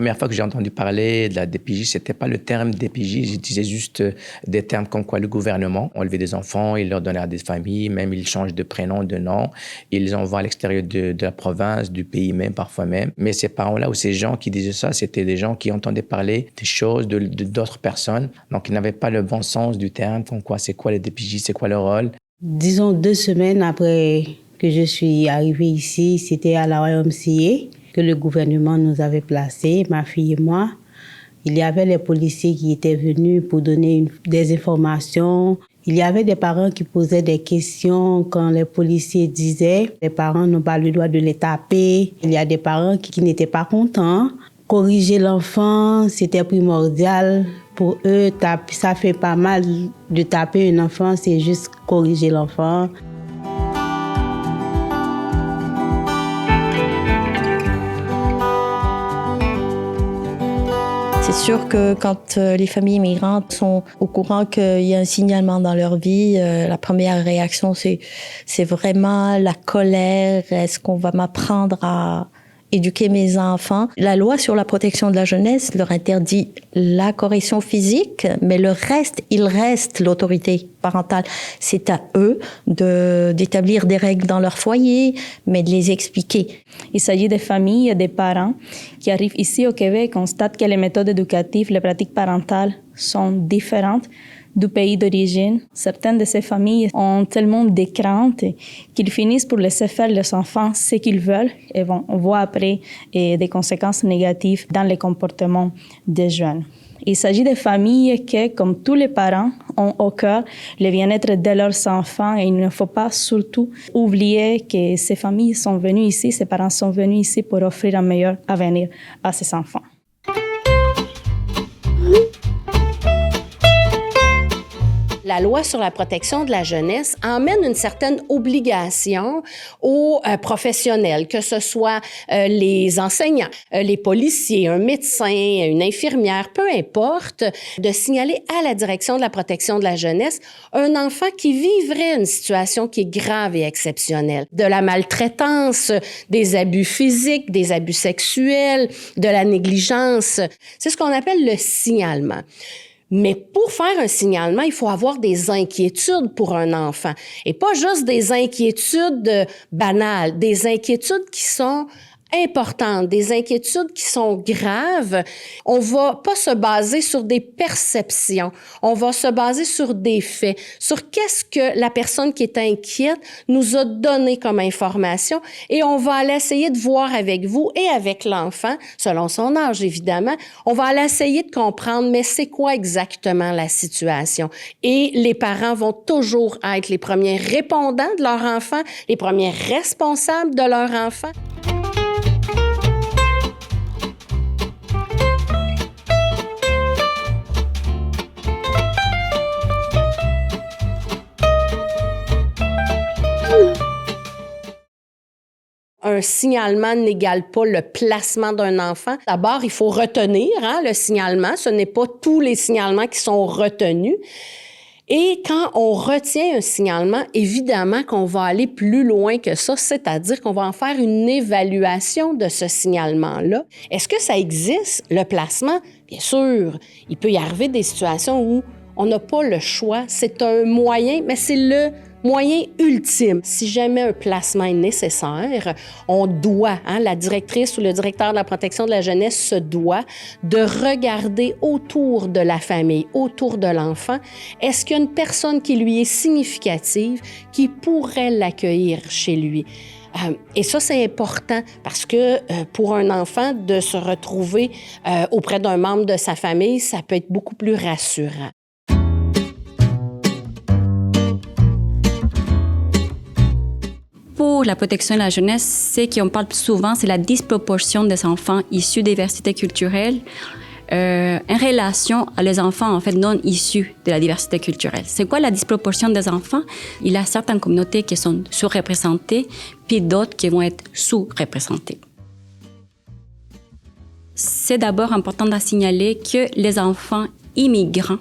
première fois que j'ai entendu parler de la DPJ, c'était pas le terme DPJ, j'utilisais juste des termes comme quoi le gouvernement enlevait des enfants, il leur donnait à des familles, même ils changent de prénom, de nom, ils les envoient à l'extérieur de la province, du pays même, parfois même. Mais ces parents-là ou ces gens qui disaient ça, c'était des gens qui entendaient parler des choses d'autres personnes. Donc, ils n'avaient pas le bon sens du terme, comme quoi c'est quoi les DPJ, c'est quoi leur rôle. Disons 2 semaines après que je suis arrivée ici, c'était à la YMCA que le gouvernement nous avait placés, ma fille et moi. Il y avait les policiers qui étaient venus pour donner des informations. Il y avait des parents qui posaient des questions quand les policiers disaient « les parents n'ont pas le droit de les taper ». Il y a des parents qui n'étaient pas contents. Corriger l'enfant, c'était primordial. Pour eux, ça fait pas mal de taper un enfant, c'est juste corriger l'enfant. C'est sûr que quand les familles immigrantes sont au courant qu'il y a un signalement dans leur vie, la première réaction, c'est vraiment la colère. Est-ce qu'on va m'apprendre à éduquer mes enfants? La loi sur la protection de la jeunesse leur interdit la correction physique, mais le reste, il reste l'autorité parentale. C'est à eux d'établir des règles dans leur foyer, mais de les expliquer. Il s'agit des familles et des parents qui arrivent ici au Québec, constatent que les méthodes éducatives, les pratiques parentales sont différentes du pays d'origine. Certaines de ces familles ont tellement de craintes qu'ils finissent pour laisser faire les enfants ce qu'ils veulent et on voit après des conséquences négatives dans les comportements des jeunes. Il s'agit de familles qui, comme tous les parents, ont au cœur le bien-être de leurs enfants et il ne faut pas surtout oublier que ces familles sont venues ici, ces parents sont venus ici pour offrir un meilleur avenir à ces enfants. La loi sur la protection de la jeunesse emmène une certaine obligation aux professionnels, que ce soit les enseignants, les policiers, un médecin, une infirmière, peu importe, de signaler à la direction de la protection de la jeunesse un enfant qui vivrait une situation qui est grave et exceptionnelle. De la maltraitance, des abus physiques, des abus sexuels, de la négligence. C'est ce qu'on appelle le signalement. Mais pour faire un signalement, il faut avoir des inquiétudes pour un enfant. Et pas juste des inquiétudes banales, des inquiétudes qui sont importantes, des inquiétudes qui sont graves. On va pas se baser sur des perceptions, on va se baser sur des faits, sur qu'est-ce que la personne qui est inquiète nous a donné comme information et on va aller essayer de voir avec vous et avec l'enfant, selon son âge évidemment, on va aller essayer de comprendre mais c'est quoi exactement la situation. Et les parents vont toujours être les premiers répondants de leur enfant, les premiers responsables de leur enfant. Un signalement n'égale pas le placement d'un enfant. D'abord, il faut retenir le signalement. Ce n'est pas tous les signalements qui sont retenus. Et quand on retient un signalement, évidemment qu'on va aller plus loin que ça, c'est-à-dire qu'on va en faire une évaluation de ce signalement-là. Est-ce que ça existe, le placement? Bien sûr, il peut y arriver des situations où on n'a pas le choix. C'est un moyen, mais c'est le moyen ultime. Si jamais un placement est nécessaire, on doit, la directrice ou le directeur de la protection de la jeunesse se doit de regarder autour de la famille, autour de l'enfant. Est-ce qu'il y a une personne qui lui est significative, qui pourrait l'accueillir chez lui? Et ça, c'est important parce que pour un enfant, de se retrouver auprès d'un membre de sa famille, ça peut être beaucoup plus rassurant. Pour la protection de la jeunesse, ce qu'on parle souvent, c'est la disproportion des enfants issus de diversité culturelle en relation à les enfants en fait non issus de la diversité culturelle. C'est quoi la disproportion des enfants? Il y a certaines communautés qui sont sous-représentées, puis d'autres qui vont être sous-représentées. C'est d'abord important de signaler que les enfants immigrants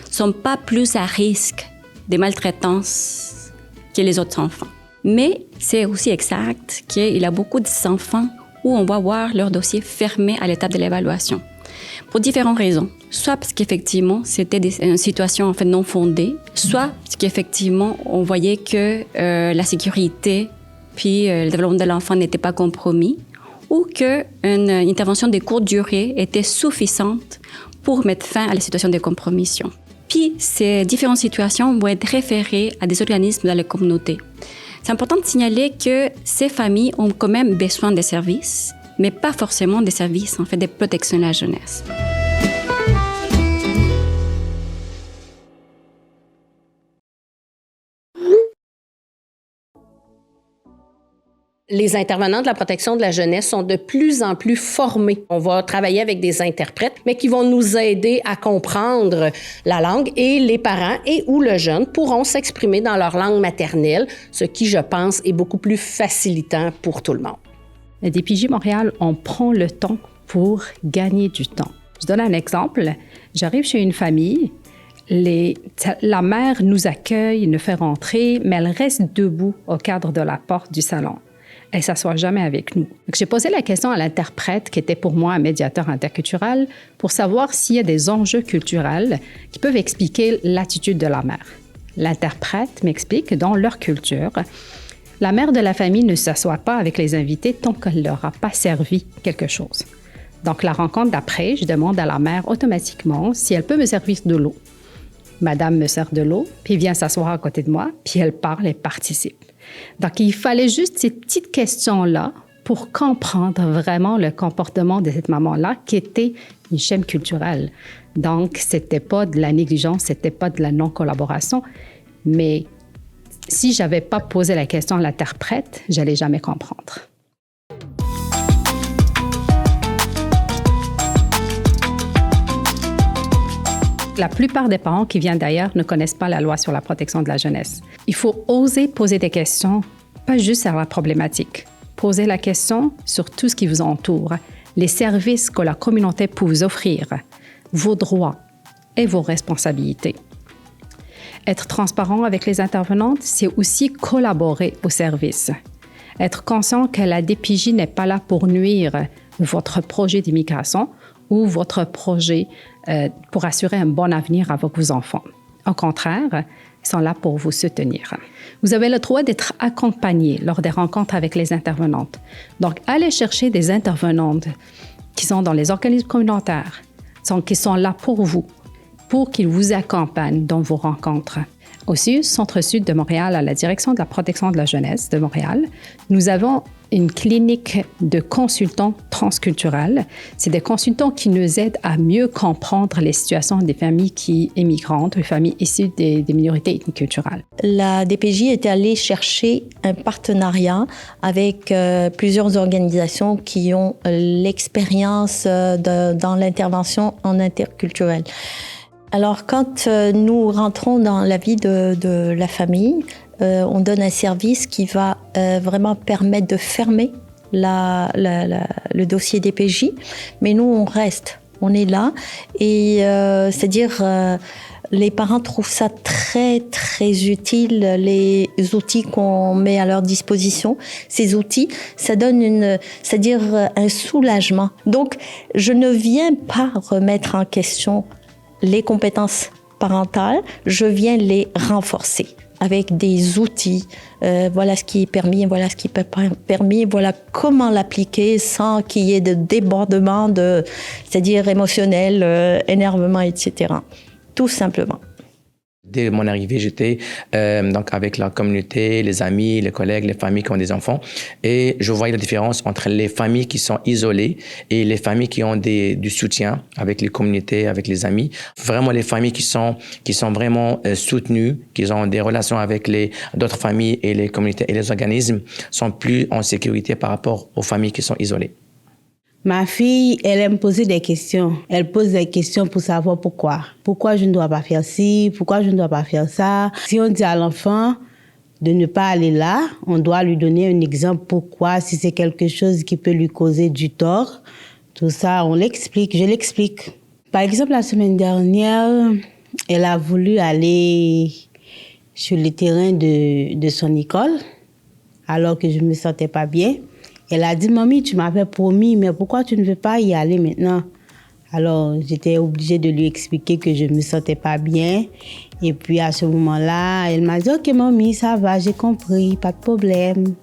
ne sont pas plus à risque de maltraitance que les autres enfants. Mais c'est aussi exact qu'il y a beaucoup d'enfants où on va voir leur dossier fermé à l'étape de l'évaluation. Pour différentes raisons. Soit parce qu'effectivement, c'était une situation en fait non fondée, soit parce qu'effectivement, on voyait que la sécurité puis le développement de l'enfant n'était pas compromis, ou qu'une intervention de courte durée était suffisante pour mettre fin à la situation de compromission. Puis, ces différentes situations vont être référées à des organismes dans la communauté. C'est important de signaler que ces familles ont quand même besoin des services, mais pas forcément des services en fait de protection de la jeunesse. Les intervenants de la protection de la jeunesse sont de plus en plus formés. On va travailler avec des interprètes, mais qui vont nous aider à comprendre la langue, et les parents et ou le jeune pourront s'exprimer dans leur langue maternelle, ce qui, je pense, est beaucoup plus facilitant pour tout le monde. À DPJ Montréal, on prend le temps pour gagner du temps. Je donne un exemple. J'arrive chez une famille, la mère nous accueille, nous fait rentrer, mais elle reste debout au cadre de la porte du salon. Elle ne s'assoit jamais avec nous. Donc, j'ai posé la question à l'interprète, qui était pour moi un médiateur interculturel, pour savoir s'il y a des enjeux culturels qui peuvent expliquer l'attitude de la mère. L'interprète m'explique que dans leur culture, la mère de la famille ne s'assoit pas avec les invités tant qu'elle ne leur a pas servi quelque chose. Donc, la rencontre d'après, je demande à la mère automatiquement si elle peut me servir de l'eau. Madame me sert de l'eau, puis vient s'asseoir à côté de moi, puis elle parle et participe. Donc, il fallait juste ces petites questions-là pour comprendre vraiment le comportement de cette maman-là, qui était une chaîne culturelle. Donc, c'était pas de la négligence, c'était pas de la non-collaboration, mais si j'avais pas posé la question à l'interprète, j'allais jamais comprendre. La plupart des parents qui viennent d'ailleurs ne connaissent pas la loi sur la protection de la jeunesse. Il faut oser poser des questions, pas juste sur la problématique. Posez la question sur tout ce qui vous entoure, les services que la communauté peut vous offrir, vos droits et vos responsabilités. Être transparent avec les intervenantes, c'est aussi collaborer au service. Être conscient que la DPJ n'est pas là pour nuire votre projet d'immigration ou votre projet pour assurer un bon avenir avec vos enfants. Au contraire, ils sont là pour vous soutenir. Vous avez le droit d'être accompagné lors des rencontres avec les intervenantes. Donc, allez chercher des intervenantes qui sont dans les organismes communautaires, qui sont là pour vous, pour qu'ils vous accompagnent dans vos rencontres. Aussi, Centre-Sud de Montréal, à la Direction de la protection de la jeunesse de Montréal, nous avons une clinique de consultants transculturels. C'est des consultants qui nous aident à mieux comprendre les situations des familles immigrantes, des familles issues des minorités ethniques culturelles. La DPJ est allée chercher un partenariat avec plusieurs organisations qui ont l'expérience dans l'intervention en interculturel. Alors, quand nous rentrons dans la vie de la famille, on donne un service qui va vraiment permettre de fermer le dossier DPJ, mais nous, on reste, on est là, et c'est-à-dire les parents trouvent ça très, très utile, les outils qu'on met à leur disposition. Ces outils, ça donne c'est-à-dire un soulagement. Donc, je ne viens pas remettre en question les compétences parentales, je viens les renforcer avec des outils. Voilà ce qui est permis, voilà ce qui n'est pas permis, voilà comment l'appliquer sans qu'il y ait de débordement, c'est-à-dire émotionnel, énervement, etc. Tout simplement. Dès mon arrivée, j'étais donc avec la communauté, les amis, les collègues, les familles qui ont des enfants. Et je voyais la différence entre les familles qui sont isolées et les familles qui ont du soutien avec les communautés, avec les amis. Vraiment, les familles qui sont vraiment soutenues, qui ont des relations avec d'autres familles et les communautés et les organismes, sont plus en sécurité par rapport aux familles qui sont isolées. Ma fille, elle aime poser des questions. Elle pose des questions pour savoir pourquoi. Pourquoi je ne dois pas faire ci? Pourquoi je ne dois pas faire ça? Si on dit à l'enfant de ne pas aller là, on doit lui donner un exemple pourquoi, si c'est quelque chose qui peut lui causer du tort. Tout ça, on l'explique, je l'explique. Par exemple, la semaine dernière, elle a voulu aller sur le terrain de son école, alors que je ne me sentais pas bien. Elle a dit, mamie, tu m'avais promis, mais pourquoi tu ne veux pas y aller maintenant? Alors, j'étais obligée de lui expliquer que je ne me sentais pas bien. Et puis, à ce moment-là, elle m'a dit, OK, mamie, ça va, j'ai compris, pas de problème.